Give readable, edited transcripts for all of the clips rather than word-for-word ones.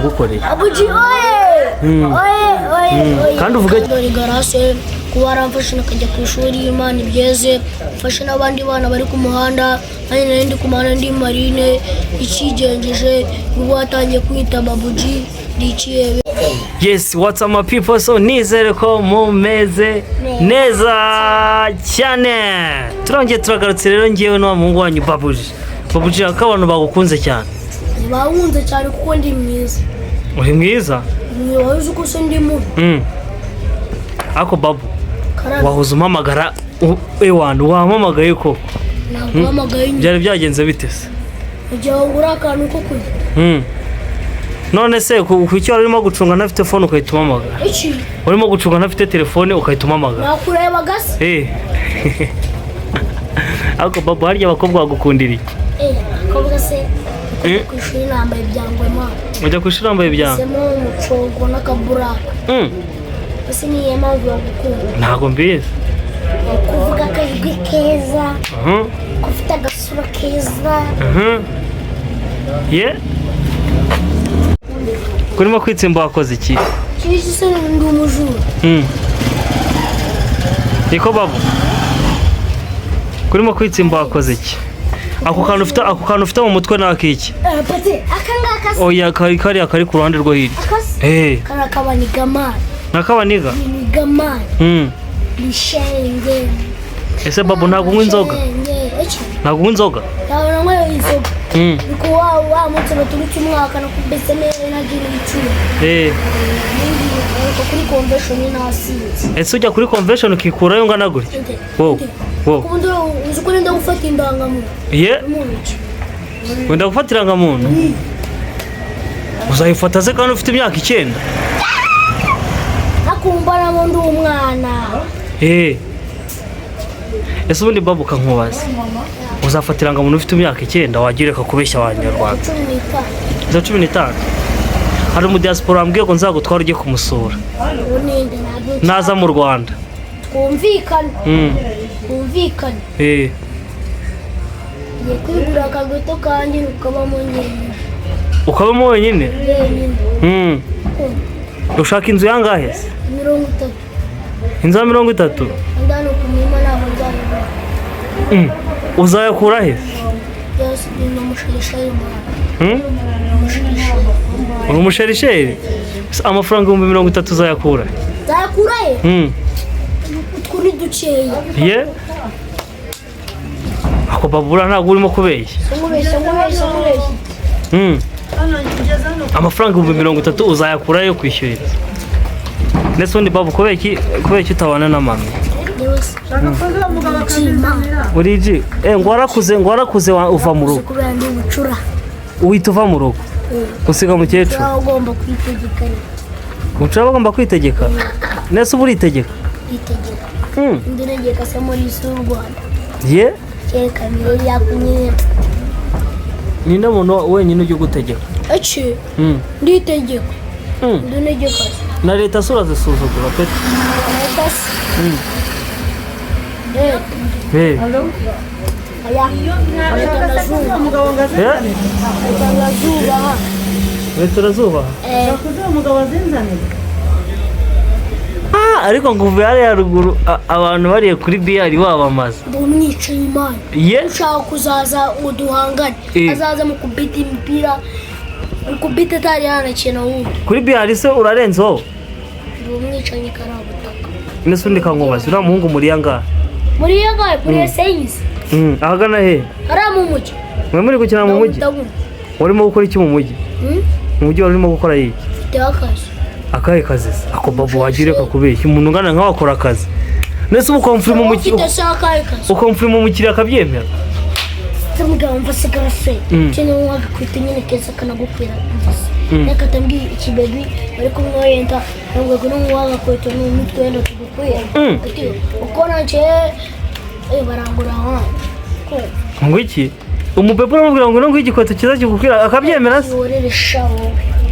gukorera BAOOOJ oye kandi uvuga dore garase kuba aramfashe nakajya ku ishuri Imana ibyeze mfashe n'abandi bana bari ku muhanda kandi nari ndi ku muhanda ndi marine ikigenjeje ubu watangiye kwita BAOOOJ ndiciye. Yes, what's up my people? So nizere ko mumeze neza cyane. Turongeye turagarutse rero ngiyewe n'umuhungu wanyu BAOOOJ akabantu bagukunze cyane. Bahunze cyane kuko ndi mwiza. Uri mwiza? Wahuze uko se ndimo. Ako babu. Wahuze umamagara ewantu wamamagaye ko. Naguhamagaye. Byari byagenze bite se? Ujya ugura akantu ko kurya. None se kucyo urimo gucunga nafite phone ukahita umamagara. Iki? Urimo gucunga nafite telefone ukahita umamagara. Nakureba gase. Ako babu harya abakobwa bagukundira iki? Akobwa se ku ishuri nambaye ibyangwema. Ujya ku ishuri nambaye ibyangwe? Semo umucongo n'akaburaka. Ese niye mpamvu bagukunda? Ntago mbizi. Kuvuga akajwi keza. Kufite agasura keza. Ye? Kurimo kwitsimba wakoze iki? Kisi se ndi umujura. Niko babu. Kurimo kwitsimba wakoze iki? Ako kantu ufite mu mutwe nakiki? Pati akangaka. Oya kari ku ruhande rwo hirya. Karakabaniga man. Nakabaniga? Niga man. Lishenge. Ese babu ntago unywa inzoga? Ntago unywa inzoga? Ntago nanywa inzoga. Niko wa mutse baturutse umwaka nakubese nagira icumi. Kuri convention nasinze. Ese ujya kuri convention ukikurayo ngana gutya? Kubundi uzi ko nenda gufata indangamuntu. Ye? Wenda gufata indangamuntu? Uzayifata se kandi ufite imyaka 9? Akumbana mu ndi umwana. Ese ubundi babu kankubaza. Uzafata indangamuntu ufite imyaka 9 wagireka kubeshya abanyarwanda. 15. Hari mu diaspora ambwiye ko nzagutwara ujye kumusura. Naza mu Rwanda. Twumvikana. Twumvikana. Ye kwigura akagoto kandi ukabamo nyine. Ukabamo wenyine? Ushaka inzu yangahe? 30. Inzu ya 30? Ndano kumima nabo nzabona. Uzayakura he? Yes, ni mushirisheri mwana. Uri umushirisheri? Amafaranga 30 uzayakura? Uzayakura he? Kuri duceya. Ye? Ako babura ntago urimo kubeshya. Ngubeshya. Amafaranga 30 uzayakura yo kwishyurira. Nese undi babu kubeki utabana na mama. Uriji ngwarakuze uva mu rugo. Uhita uva mu rugo. Usiga mukecuru. Ugomba kwitegeka. Mucaba bagomba kwitegeka. Nese uburi itegeka. Itegeka. Ndinegeka se muri Rwanda. Ye? Kereka mireri yakunyera. Ninde muntu wenyine ujye gutegeka? Ece. Nditegeka. Ndinegeka. Na leta sura zisuzugura pete. Leta. Hello? Aya. Leta zuba. Umugabo zinzanira. Ariko nguvu yari yaruguru abantu bariye kuri BR wabamaze. Ndumwica Imana. Ye? Ushaka kuzaza uduhangane. Azaza mu kubita imipira. Kubita tari yana cyane wundi. Kuri BR se urarenzeho? Ndumwica nyikarabutaka. Nese undi kankubaza ura muhungu muri yanga. Muri yanga kuri Senyisi. Ahagana he? Ara mu mujyi. Mwe muri gukina mu mujyi? Warimo gukora iki mu mujyi? Mu mujyi warimo gukora iki? Akazi. Akahe kazi? Ako babu wagireka kubeshya umuntu ngana nka wakora akazi. Nese ukomfuri mu mujyi. Ukomfuri mu mujyi akabyemera. Tumugabo mvasigara se. Cyane waga kwita nyine keza kanagukwira mvase. Nakatambwi ikibebi ariko mwoyenda ngo no waga kwita no mutwe endo tugukwira. Ati ukona nje barangura ha. Ngo iki? Umubebe uramubwira ngo no ngigikoto kiza kigukwira akabyemera se. Urere shawo.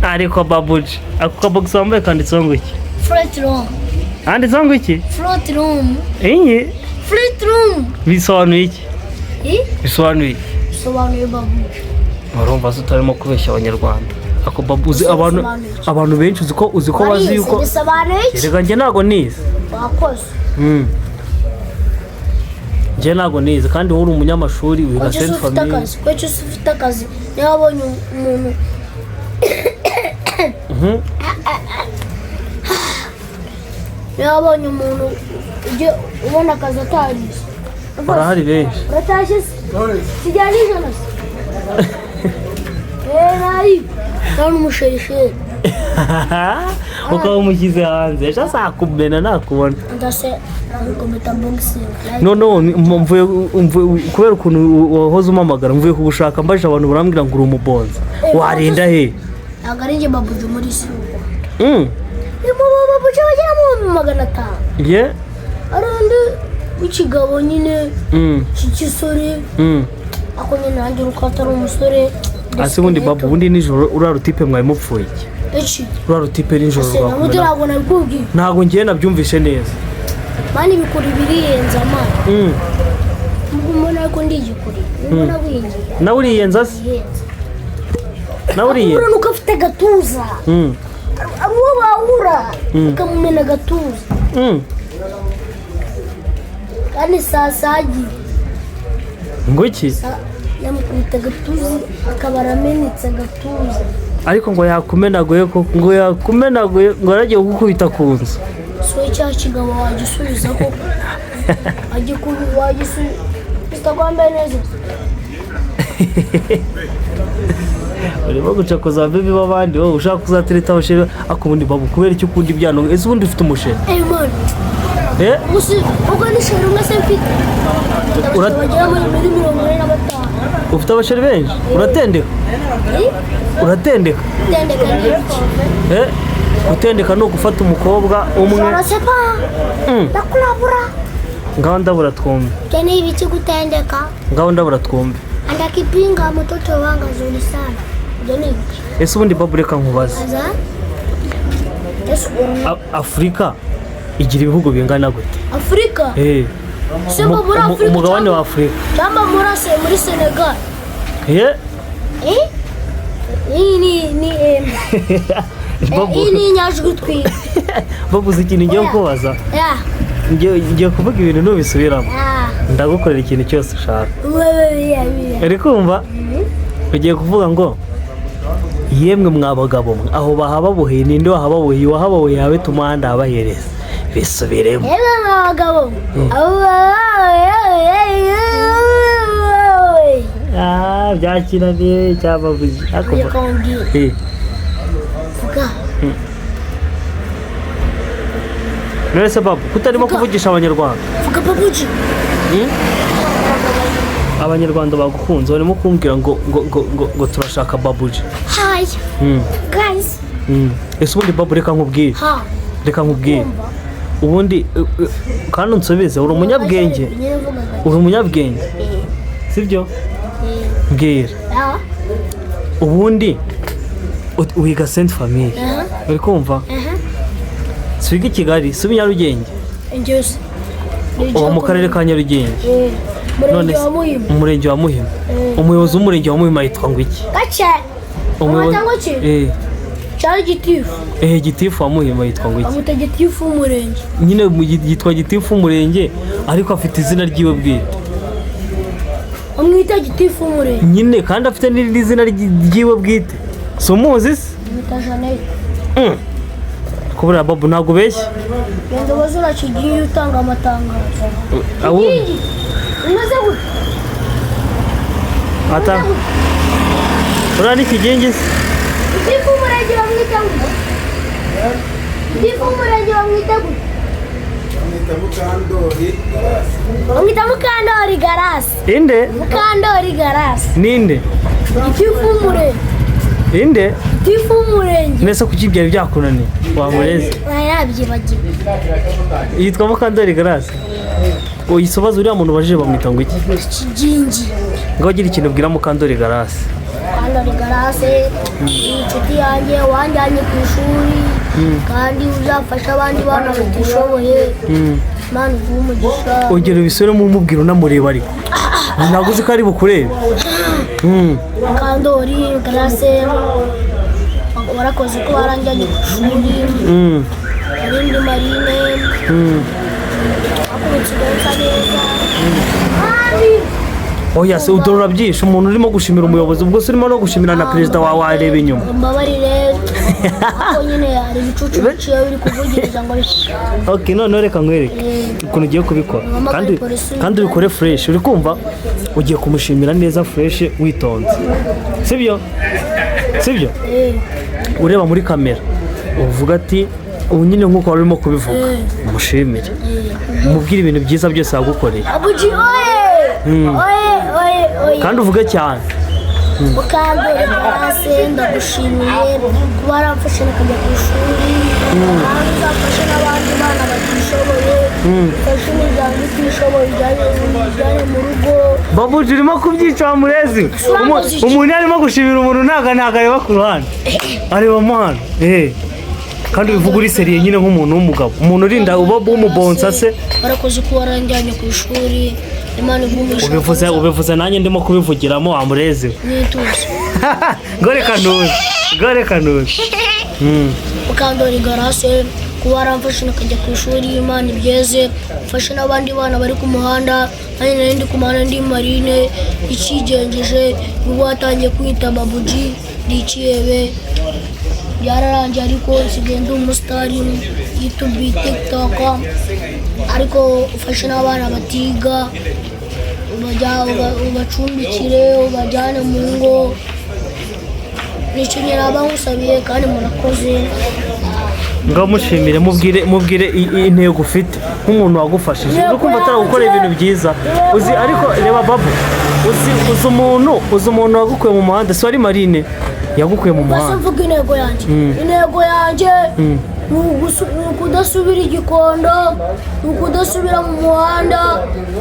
Ariko BAOOOJ ako kabox wambaye kanditseho ngo iki? Front room. Handitseho ngo iki? Front room. Front room. Bisobanuye iki? Bisobanuye BAOOOJ. Urumva se utarimo kubeshya abanyarwanda. ako babu uzi abantu benshi uzi ko bazi yuko rega njye ntago nize wakoze njye ntago nize kandi wowe uri umunyamashuri wiga Sainte Famille kwecyo ufite akazi niba wabonye umuntu niba wabonye umuntu ujye ubona akazi atarize barahari benshi uratashye se kijyana ijana se nari nta n'umushayisheri ukaba umushyize hanze ejo azakumena nakubona ndase kometa boxing mvuye kubera ukuntu wahoze umamagara mvuye kugushaka mbajije abantu barambwira ngo uri umubonza warinda he ntabwo ari njye babuja muri si ni mu babuja bagera mu 500 ye ari undi w'ikigabo nyine cy'ikisore ako nyine nanjye uko atari umusore ase ubundi babu ubundi nijoro urarutipe mwaye mupfuye iki urarutipe nijoro rwakumena ntabwo ngiye nabyumvishe neza mani bikuri biriyenza mani mbona ko ndigikuri mbona wingi nawe uriyenza se nawe uriyenza nuko afite gatuza abo bahura bakamumena gatuza kandi sasagi ngo iki yamukubita gatuza akaba aramenetse gatuza ariko ngo yakumenaguye ngo aragiye kugukubita ku nzu so icyaha kigabo wagisubiza ko wagisubiza utakwambaye neza urimo gucakoza baby b'abandi wowe ushaka kuzatereta abasheri ako ubundi babu kubera icyo ukunda ibyano ese ubundi ufite umusheri gusa ubwo ni sheri umwe se mfite bagera muri 45 ufite abasheri benshi uratendeka gutendeka ni ugufata umukobwa umwe ndakurabura ngaho ndabura twumve cyane ibiki gutendeka ngaho ndabura twumve andakipinga mtoto wangu zuri sana jeni ese ubundi babu reka nkubaze Afurika igira ibihugu bingana gute Afurika umugabane wa Afurika cyangwa muri Senegal ni nyajwi twi babuze ikintu ngiye kubaza ngiye kuvuga ibintu ntubisubiramo ndagukorera ikintu cyose ushaka uri kumva ugiye kuvuga ngo yemwe mwabagabo aho bahababoheye ninde wahababoheye wahababoheye habe tumuhanda habahereza bisubiremo yemwe mwabagabo byakinaniye cyababuze nese babu kutarimo kuvugisha abanyarwanda vuga babuji abanyarwanda bagukunze barimo kumbwira ngo turashaka babuji hi guys ese ubundi babu reka nkubwire ubundi kandi unsubize uri umunyabwenge sibyo mbwira ubundi wiga Sainte Famille uri kumva siwiga i Kigali si Nyarugenge uba mu karere ka Nyarugenge none umurenge wa Muhima umuyobozi w'umurenge wa Muhima yitwa ngo iki gitifu wa Muhima yitwa ngo iki gitifu w'umurenge nyine yitwa gitifu w'umurenge ariko afite izina ry'iwe bwite amwita gitifu w'umurenge nyine kandi afite n'irindi zina ry'iwe bwite si umuzi se kubura babu ntabwo ubeshye wenda bazura kigiye utanga amatangazo umaze gute uriya ni kigingi se gitifu w'umurenge bamwita gute bamwita Mukandori Garasi inde Mukandori Garasi ninde gitifu w'umurenge inde gitifu w'umurenge nese kuki byari byakunaniye wamureze yarabyibagiwe yitwa Mukandori Garasi uyisobaza uriya muntu baje bamwita ngo iki kigingi ngo gira ikintu ubwira Mukandori Garasi Mukandori Garasi inshuti yanjye wanjyanye ku ishuri kandi uzafasha abandi bana batishoboye Mana umugisha ongera ubisubiremo umubwira unamureba ariko ntabwo uzi ko ari bukurebe Mukandori Garasi warakoze ko baranjyanye ku ishuri irindi marine akubitse neza neza oya se udorora byinshi umuntu urimo gushimira umuyobozi ubwo se urimo no gushimira na perezida wawe areba inyuma mbabarire ako nyine hari ibicucu biciye biri kuvugiriza ngo okay none reka nkwereke ukuntu ugiye kubikora kandi ubikore fresh uri kumva ugiye kumushimira neza fresh witonze sibyo ureba muri kamera uvuga ati ubu nyine nk'uko wari urimo kubivuga umushimire umubwire ibintu byiza byose yagukoreye kandi uvuge cyane ukambere hasi ndagushimiye kuba waramfashe nakajya ku ishuri kandi uzafashe n'abandi bana batishoboye ufashe imiryango itishoboye ujyane mu rugo BAOOOJ urimo kubyica wa murezi umuntu arimo gushimira umuntu ntago areba ku ruhande areba mo hano kandi ubivuga uri seriye nyine nk'umuntu w'umugabo umuntu urinda uba w'umubonsa se barakoze ko waranjyanye ku ishuri Imana igumisha ubivuze nanjye ndimo kubivugiramo wa murezi nituze gore kanuje ukandora igarase kuba waramfashe nakajya ku ishuri Imana ibyeze ufashe n'abandi bana bari ku muhanda nanjye nari ndi ku muhanda ndi marine ikigenjeje ubwo watangiye kwita BAOOOJ ndi ikihebe byararangiye ariko nsigaye ndi umusitari YouTube TikTok ariko ufashe n'abana batiga ubacumbikire ubajyane mu ngo nicyo nyine aba nkusabiye kandi murakoze ngo mushimire mubwire intego ufite nk'umuntu wagufashije uri kumva ataragukorera ibintu byiza uzi ariko reba babo uzi umuntu wagukuye mu muhanda si wari marine yagukuye mu muhanda mvuga intego yanjye ni ukudasubira igikondo ni ukudasubira mu muhanda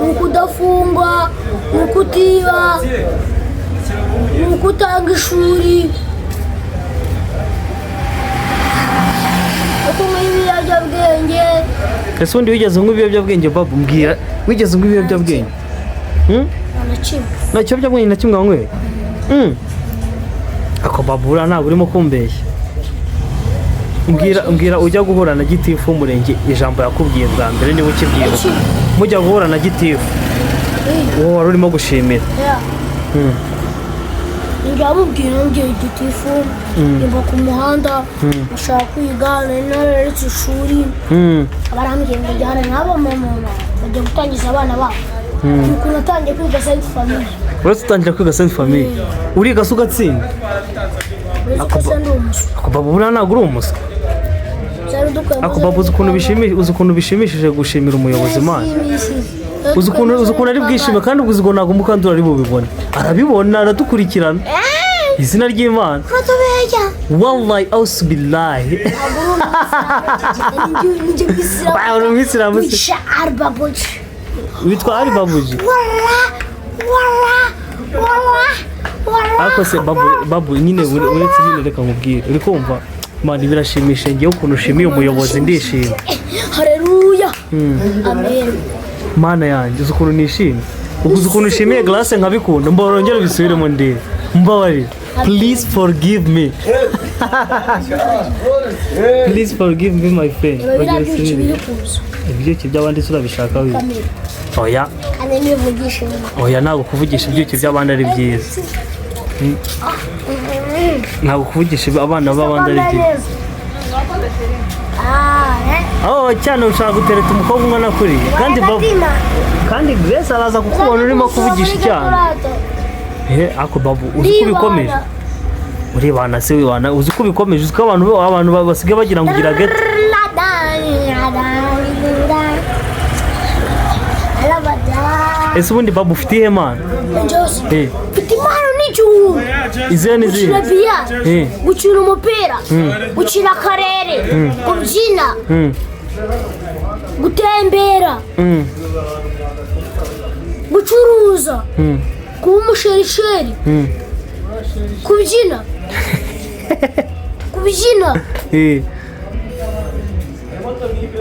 ni ukudafungwa ni ukutiba ni ukutanga ishuri kunywa ibiyobyabwenge ese ubundi wigeze unywa ibiyobyabwenge babo mbwira wigeze unywa ibiyobyabwenge nta kiyobyabwenge na kimwe wanyweye ako babura ntabwo urimo kumbeshya mbwira ujya guhura na gitifu w'umurenge ijambo yakubwiye bwa mbere niba ukibwira mujya guhura na gitifu uwo wari urimo gushimira ndamubwira gitifu mva ku muhanda ashaka kwiga nari nararetse ishuri barambwiye ngo njyane n'abo mama bajya gutangiza abana babo nuko natangiye kwiga sainte famille uretse utangira kwiga sainte famille uriga se ugatsinda ako babura ntabwo uri umuswa ako babu uzi ukuntu bishimishije gushimira umuyobozi Imana uzi ukuntu ari bwishime kandi uzi ngo ntabwo umukandura ari bubibone arabibona aradukurikirana izina ry'Imana wallahi ausubillahi uri umwisilamu se witwa ari BAOOOJ ariko se babu nyine uretse nyine reka nkubwire uri kumva Imana birashimisha ngewe ukuntu ushimiye umuyobozi ndishimye haleluya amen Mana yanjye uzi ukuntu nishimye uzi ukuntu ushimiye glace nkabikunda mborongera bisubiremo ndi mbabarira please forgive me please forgive me my friend ibyuki by'abandi turabishaka wiwe oya ntabwo kuvugisha ibyuki by'abandi ari byiza ntabwo kuvugisha abana b'abandi ari byiza cyane ushaka gutereta umukobwa ungana kuriya kandi Grace araza kukubona urimo kuvugisha icyana ako babu uzi ko ubikomeje uribana se wibana uzi ko ubikomeje uzi ko abantu basigaye bagira ngo ugira gete ese ubundi babu ufite ihe mana mfite impano n'igihumbi izihe n'izihe gukina biya gukina umupira gukina akarere kubyina gutembera gucuruza kuba umusherisheri kubyina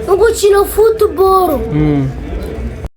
no gukina futuboro